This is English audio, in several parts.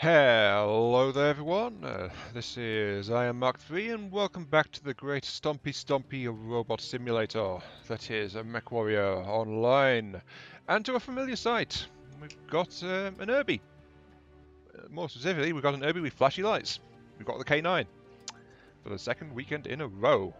Hello there everyone, this is UM-K9 and welcome back to the great Stompy robot simulator that is a Mechwarrior online, and to a familiar sight. We've got an Irby. More specifically, we've got an Irby with flashy lights. We've got the K9 for the second weekend in a row.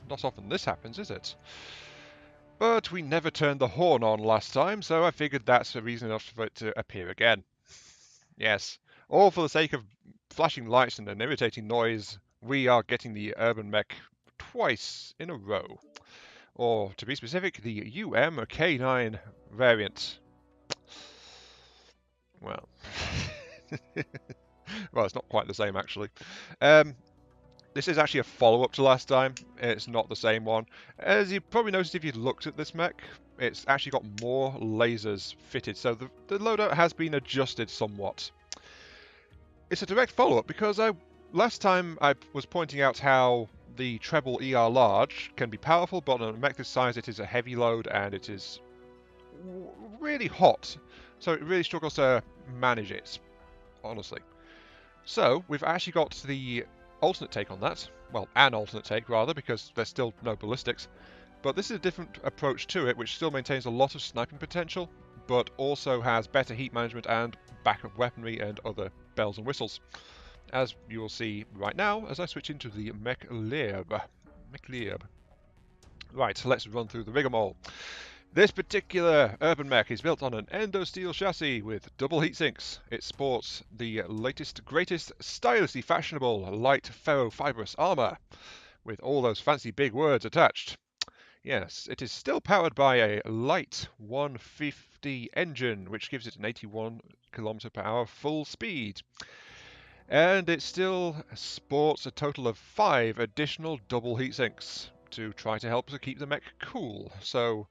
Not often this happens, is it? But we never turned the horn on last time, so I figured that's a reason enough for it to appear again. Yes, all for the sake of flashing lights and an irritating noise, we are getting the urban mech twice in a row. Or, to be specific, the UM-K9 variant. Well, well, it's not quite the same actually. This is actually a follow-up to last time. It's not the same one. As you probably noticed if you looked at this mech, it's actually got more lasers fitted, so the loadout has been adjusted somewhat. It's a direct follow-up because last time I was pointing out how the treble ER large can be powerful, but on a mech this size it is a heavy load and it is really hot, so it really struggles to manage it, honestly. So we've actually got the alternate take on that. Well, an alternate take rather, because there's still no ballistics. But this is a different approach to it, which still maintains a lot of sniping potential, but also has better heat management and backup weaponry and other bells and whistles, as you will see right now as I switch into the Mechwarrior. Right, let's run through the rigmarole. This particular urban mech is built on an endosteel chassis with double heat sinks. It sports the latest, greatest, stylishly fashionable light ferrofibrous armor, with all those fancy big words attached. Yes, it is still powered by a light 150 engine, which gives it an 81 km per hour full speed. And it still sports a total of 5 additional double heat sinks to try to help to keep the mech cool. So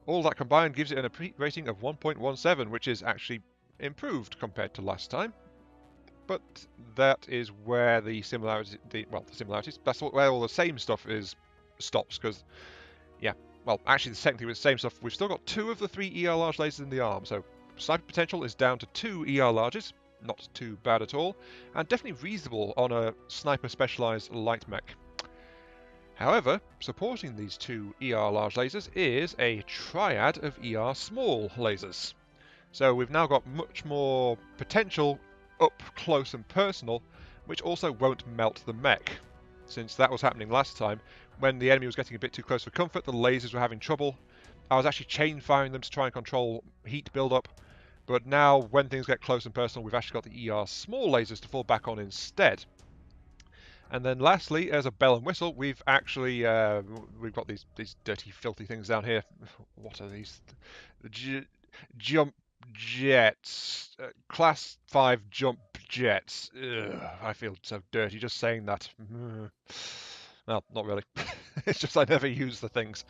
all that combined gives it an heat rating of 1.17, which is actually improved compared to last time. But that is where the similarities, that's where all the same stuff stops, because, yeah, well, actually the second thing with the same stuff, we've still got 2 of the 3 ER large lasers in the arm, so sniper potential is down to 2 ER larges, not too bad at all, and definitely reasonable on a sniper specialized light mech. However, supporting these 2 ER large lasers is a triad of ER small lasers. So we've now got much more potential up close and personal, which also won't melt the mech. Since that was happening last time, when the enemy was getting a bit too close for comfort, the lasers were having trouble. I was actually chain firing them to try and control heat build-up, but now when things get close and personal, we've actually got the ER small lasers to fall back on instead. And then lastly, as a bell and whistle, we've actually we've got these dirty, filthy things down here. What are these? Jump jets, class 5 jump jets. Ugh, I feel so dirty just saying that. Well, not really. It's just I never use the things,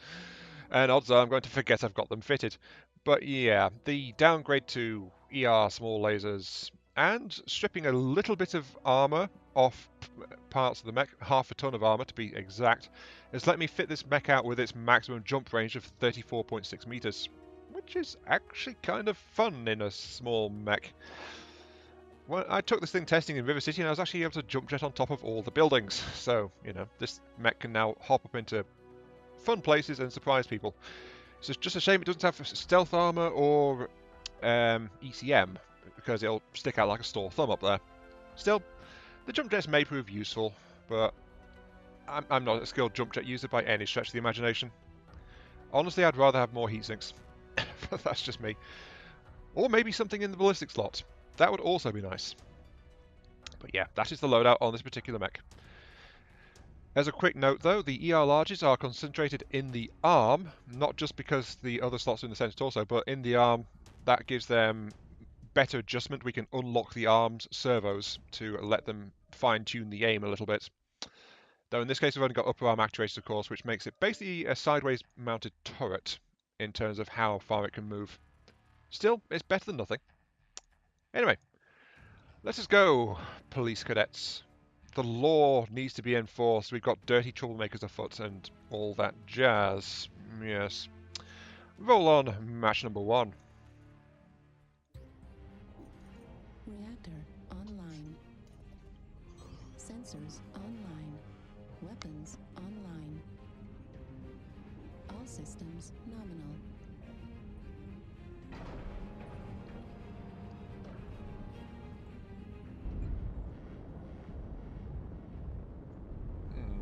and odds are I'm going to forget I've got them fitted. But yeah, the downgrade to ER small lasers and stripping a little bit of armor off parts of the mech, half a ton of armor to be exact, has let me fit this mech out with its maximum jump range of 34.6 meters, which is actually kind of fun in a small mech. Well, I took this thing testing in River City and I was actually able to jump jet on top of all the buildings, so, you know, this mech can now hop up into fun places and surprise people. So it's just a shame it doesn't have stealth armor or ECM, because it'll stick out like a sore thumb up there. Still, the jump jets may prove useful, but I'm not a skilled jump jet user by any stretch of the imagination. Honestly, I'd rather have more heat sinks. But that's just me. Or maybe something in the ballistic slot. That would also be nice. But yeah, that is the loadout on this particular mech. As a quick note though, the ER larges are concentrated in the arm, not just because the other slots are in the centre torso, but in the arm. That gives them better adjustment. We can unlock the arm's servos to let them fine-tune the aim a little bit. Though in this case we've only got upper arm actuators, of course, which makes it basically a sideways mounted turret in terms of how far it can move. Still, it's better than nothing. Anyway, let us go, police cadets. The law needs to be enforced. We've got dirty troublemakers afoot and all that jazz. Yes. Roll on match number 1. Reactor Sensors online. Weapons online. All systems nominal.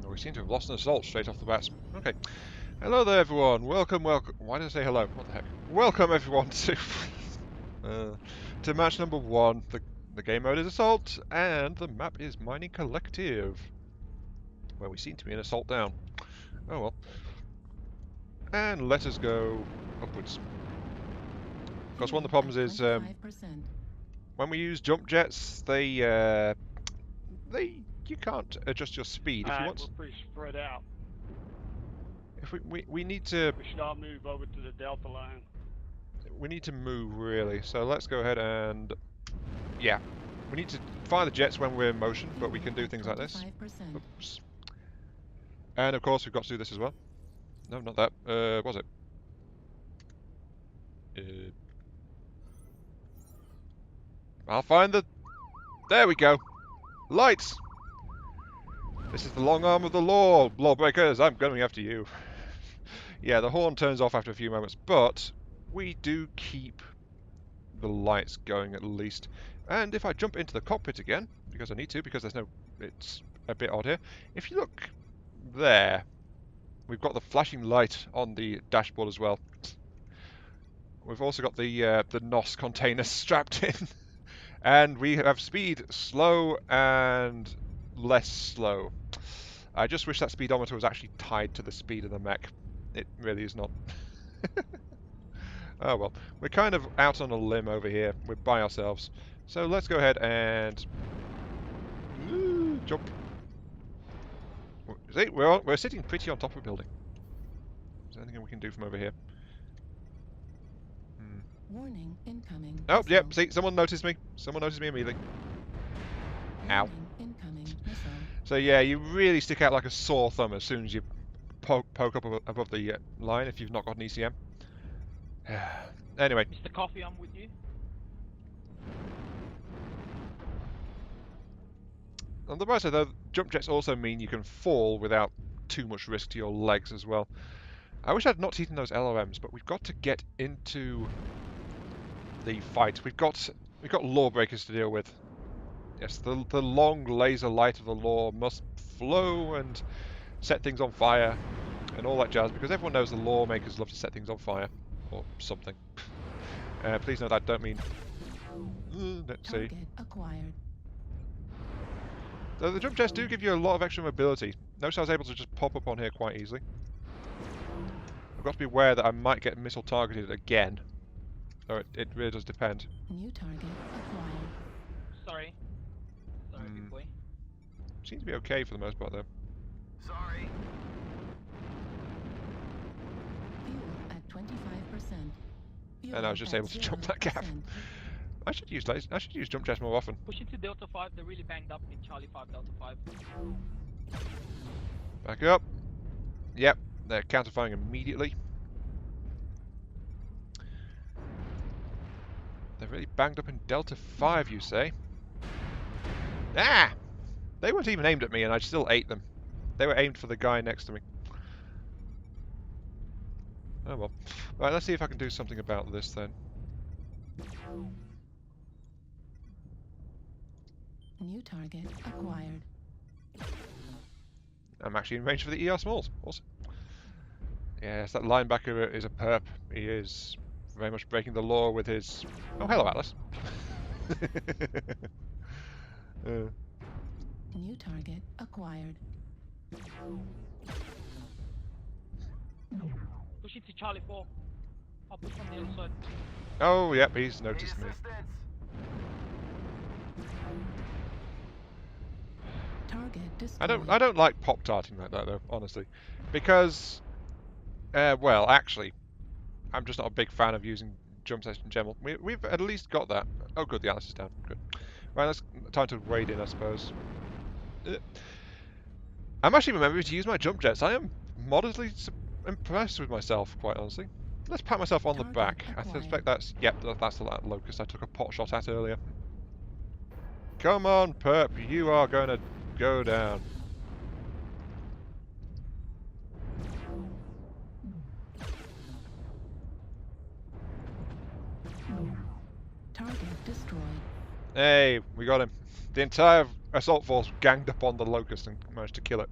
We seem to have lost an assault straight off the bat. Okay. Hello there, everyone. Welcome. Why did I say hello? What the heck? Welcome, everyone, to match number 1. The game mode is Assault, and the map is Mining Collective, where we seem to be in Assault down. Oh well. And let us go upwards. Of course, one of the problems is when we use jump jets, you can't adjust your speed if you want. We're pretty spread out. If we need to. We should not move over to the Delta line. We need to move really, so let's go ahead and yeah. We need to fire the jets when we're in motion, but we can do things like this. Oops. And of course, we've got to do this as well. No, not that. Was it? I'll find the. There we go. Lights. This is the long arm of the law, lawbreakers. I'm going after you. Yeah, the horn turns off after a few moments, but we do keep the lights going at least. And if I jump into the cockpit again, because I need to, because it's a bit odd here. If you look there, we've got the flashing light on the dashboard as well. We've also got the NOS container strapped in. And we have speed, slow, and less slow. I just wish that speedometer was actually tied to the speed of the mech. It really is not. Oh well, we're kind of out on a limb over here. We're by ourselves. So let's go ahead and jump. See, we're sitting pretty on top of a building. Is there anything we can do from over here? Warning incoming. Oh, yep, yeah, see, someone noticed me. Someone noticed me immediately. Ow. Incoming missile. So yeah, you really stick out like a sore thumb as soon as you poke up above the line if you've not got an ECM. Anyway. Mr. Coffee, I'm with you. On the bright side though, jump jets also mean you can fall without too much risk to your legs as well. I wish I'd not eaten those LRMs, but we've got to get into the fight. We've got lawbreakers to deal with. Yes, the long laser light of the law must flow and set things on fire and all that jazz, because everyone knows the lawmakers love to set things on fire. Or something. Please note I don't mean... let's see. Acquired. So the jump jets do give you a lot of extra mobility. Notice I was able to just pop up on here quite easily. I've got to be aware that I might get missile targeted again. So it really does depend. New target acquired. Sorry. Sorry, big boy. Seems to be okay for the most part though. Sorry. Fuel at 25%. And I was just able to jump that gap. I should use jump jets more often. Push it to Delta 5, they're really banged up in Charlie 5, Delta 5. Back up. Yep, they're counter-firing immediately. They're really banged up in Delta 5, you say? Ah! They weren't even aimed at me and I still ate them. They were aimed for the guy next to me. Oh well. Right, let's see if I can do something about this then. New target acquired. I'm actually in range for the ER smalls. Awesome. Yes, that linebacker is a perp. He is very much breaking the law with his... Oh, hello, Atlas. New target acquired. Push it to Charlie 4. I'll push from the other side. Oh, yep, he's noticed me. Target destroyed. I don't like pop-tarting like that though, honestly, because well, actually, I'm just not a big fan of using jump jets in general. We've at least got that. Oh, good, the Atlas is down. Good. Right, that's time to wade in, I suppose. I'm actually remembering to use my jump jets. I am modestly impressed with myself, quite honestly. Let's pat myself on the back. I suspect that's... Yep, that's the locust I took a pot shot at earlier. Come on, perp. You are going to go down. Target destroyed. Hey, we got him. The entire assault force ganged up on the Locust and managed to kill it.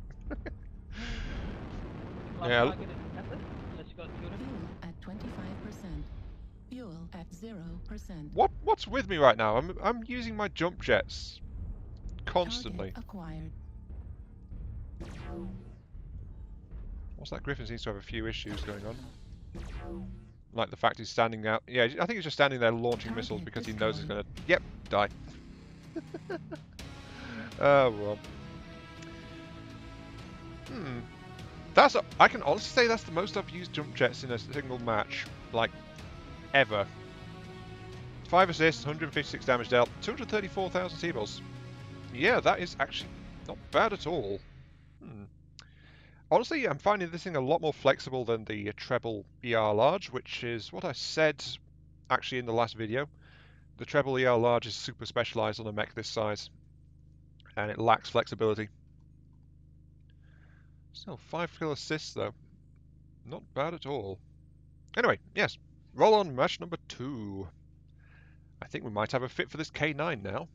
Last Yeah. target is contested. Let's go to them. Fuel at 25%. Fuel at 0%. What's with me right now? I'm using my jump jets constantly. Target acquired. What's that? Griffin seems to have a few issues going on. Like the fact he's standing out. Yeah, I think he's just standing there launching missiles because he knows he's going to... Yep, die. Oh, well. I can honestly say that's the most I've used jump jets in a single match. Like, ever. 5 assists, 156 damage dealt, 234,000 T-balls. Yeah, that is actually not bad at all. Honestly, I'm finding this thing a lot more flexible than the treble ER large, which is what I said actually in the last video. The treble ER large is super specialized on a mech this size, and it lacks flexibility. Still, 5 kill assists though. Not bad at all. Anyway, yes, roll on match number 2. I think we might have a fit for this K9 now.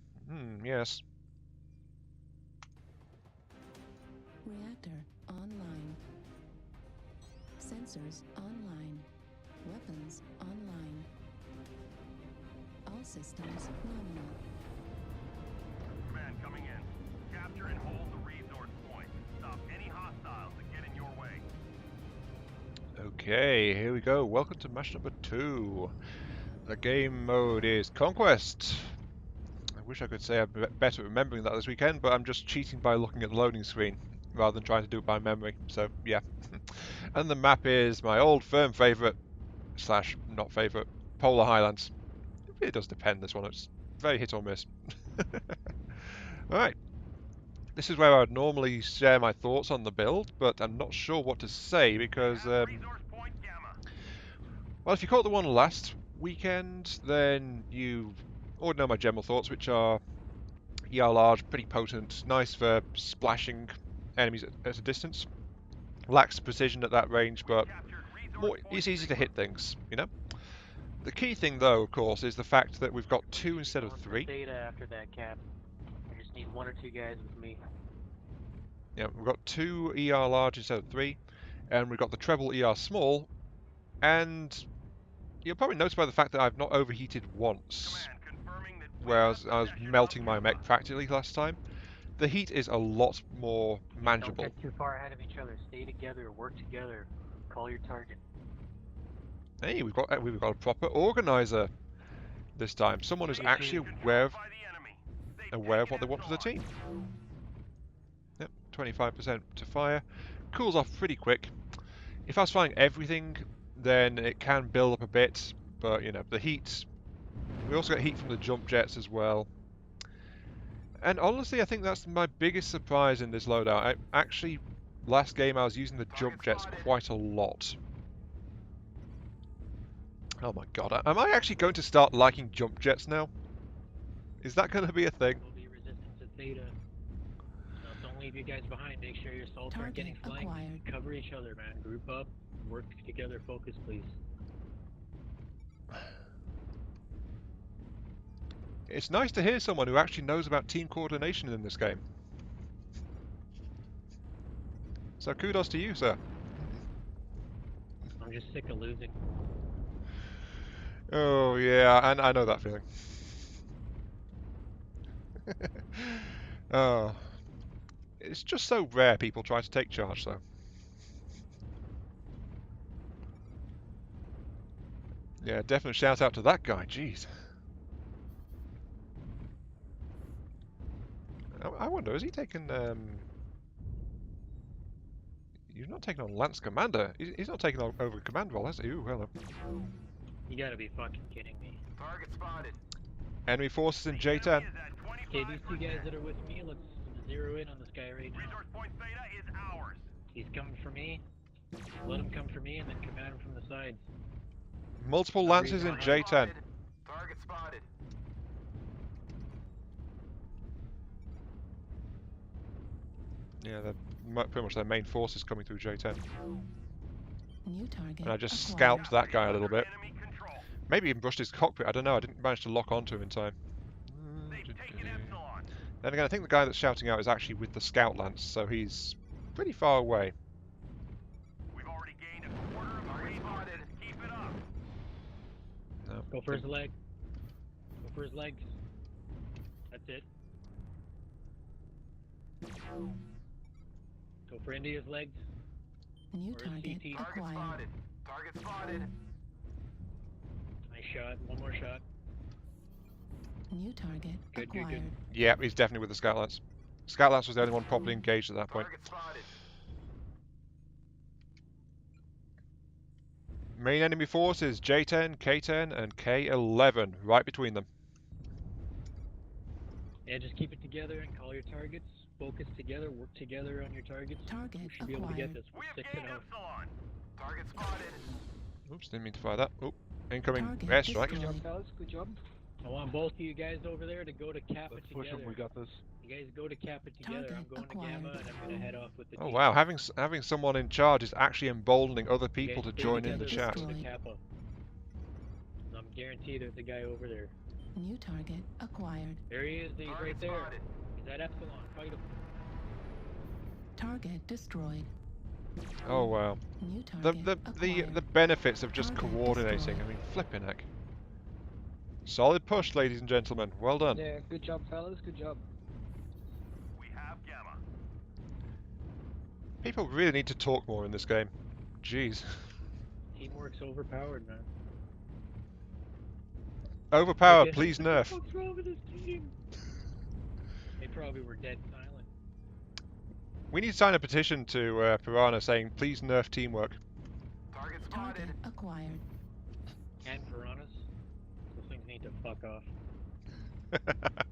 Yes. Reactor online. Sensors online. Weapons online. All systems nominal. Command coming in. Capture and hold the resource point. Stop any hostiles that get in your way. Okay, here we go. Welcome to match number 2. The game mode is Conquest. I wish I could say I'm better at remembering that this weekend, but I'm just cheating by looking at the loading screen rather than trying to do it by memory. So, yeah. And the map is my old firm favourite, slash not favourite, Polar Highlands. It does depend, this one. It's very hit or miss. Alright. This is where I would normally share my thoughts on the build, but I'm not sure what to say because... well, if you caught the one last weekend, then you already know my general thoughts, which are ER large, pretty potent, nice for splashing enemies at a distance. Lacks precision at that range, but it's easy to hit things, you know? The key thing, though, of course, is the fact that we've got 2 instead of 3. Data after that, Cap. I just need 1 or 2 guys with me. Yeah, we've got 2 ER large instead of 3, and we've got the treble ER small, and you'll probably notice by the fact that I've not overheated once, whereas I was melting my mech practically last time. The heat is a lot more manageable. Don't get too far ahead of each other. Stay together, work together. Call your target. Hey, we've got a proper organizer this time. Someone who's actually aware of what they want for the team. Yep, 25% to fire. Cools off pretty quick. If I was firing everything, then it can build up a bit, but you know, the heat. We also get heat from the jump jets as well. And honestly, I think that's my biggest surprise in this loadout. Actually, last game I was using the jump jets quite a lot. Oh my god, am I actually going to start liking jump jets now? Is that going to be a thing? Will be resistant to theta. Don't leave you guys behind. Make sure your assaults aren't getting flanked. Acquired. Cover each other, man. Group up. Work together. Focus, please. It's nice to hear someone who actually knows about team coordination in this game. So kudos to you, sir. I'm just sick of losing. Oh yeah, and I know that feeling. Oh, it's just so rare people try to take charge, though. Yeah, definitely shout out to that guy. Jeez. I wonder, has he taken? He's not taken on Lance Commander. He's not taken over Command role, has he? Ooh, hello. You gotta be fucking kidding me. Target spotted. Enemy forces in J10. Okay, these 2 guys that are with me, let's zero in on this guy right now. Resource point Theta is ours. He's coming for me. Let him come for me and then come at him from the sides. Multiple lances in J10. Target spotted. Yeah, pretty much their main force is coming through J10. New target And I just acquired. scalped that guy a little bit. Enemy control. Maybe even brushed his cockpit. I don't know. I didn't manage to lock onto him in time. They've taken Epsilon. Then again, I think the guy that's shouting out is actually with the scout lance, so he's pretty far away. We've already gained a quarter of the resources. Keep it up. No. Go for his leg. Go for his legs. That's it. Go for India's legs. New Or target CT. acquired. Target spotted. Nice shot. One more shot. New target Good, good, acquired. good. Yeah, he's definitely with the scout lance. Scout lance was the only one properly engaged at that point. Target spotted. Main enemy forces J10, K10, and K11, right between them. Yeah, just keep it together and call your targets. Focus together, work together on your targets. Target We should be able to get acquired. this. We We're have 6 gained and 0. Epsilon. Target spotted. Oops, didn't mean to fire that. Oh, incoming Target airstrike. destroyed. fellas. Good job. I want both of you guys over there to go to Kappa Let's together. push them. We got this. You guys go to Kappa together. Target I'm going acquired. to Gamma and I'm going to head off with the Oh team. wow, having someone in charge is actually emboldening other You people guys to stay join in the together, chat. let's go to Destroyed. Kappa. I'm guaranteed there's a guy over there. New target acquired. There he is. He's right there. He's at Epsilon. Fight him. Target destroyed. Oh wow. New The target the acquired. benefits of just Target coordinating. destroyed. I mean, flipping heck. Solid push, ladies and gentlemen. Well done. Yeah, good job, fellas. Good job. We have Gamma. People really need to talk more in this game. Jeez. Teamwork's overpowered, man. Overpowered, Like, please nerf. What's wrong with this team? They probably were dead silent. We need to sign a petition to Piranha saying, please nerf teamwork. Target Target spotted. acquired. And Piranhas. Those things need to fuck off.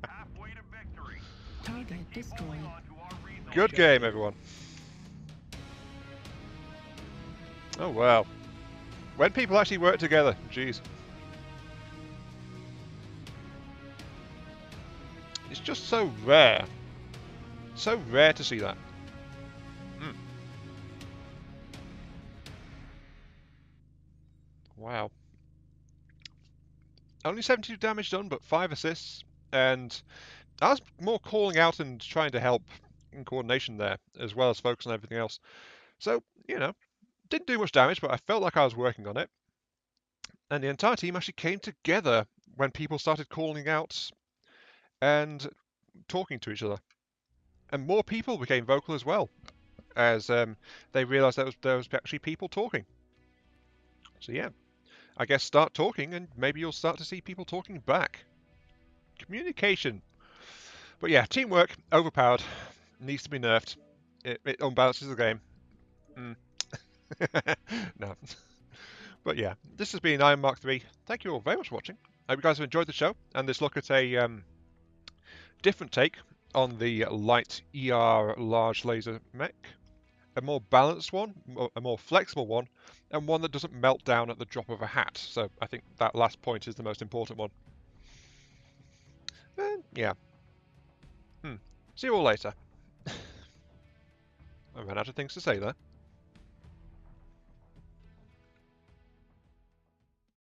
Halfway to victory. Target Keep destroyed. holding on to our resources. Good game, everyone. Oh wow. When people actually work together, jeez. It's just so rare. So rare to see that. Hmm. Wow. Only 72 damage done, but 5 assists. And I was more calling out and trying to help in coordination there, as well as focus on everything else. So, you know, didn't do much damage, but I felt like I was working on it. And the entire team actually came together when people started calling out and talking to each other. And more people became vocal as well, as they realised there was actually people talking. So yeah, I guess start talking and maybe you'll start to see people talking back. Communication. But yeah, teamwork, overpowered, needs to be nerfed. It unbalances the game. No. But yeah, this has been Iron Mark 3. Thank you all very much for watching. I hope you guys have enjoyed the show and this look at a different take on the light ER large laser mech. A more balanced one, a more flexible one, and one that doesn't melt down at the drop of a hat. So I think that last point is the most important one. And yeah. See you all later. I ran out of things to say there.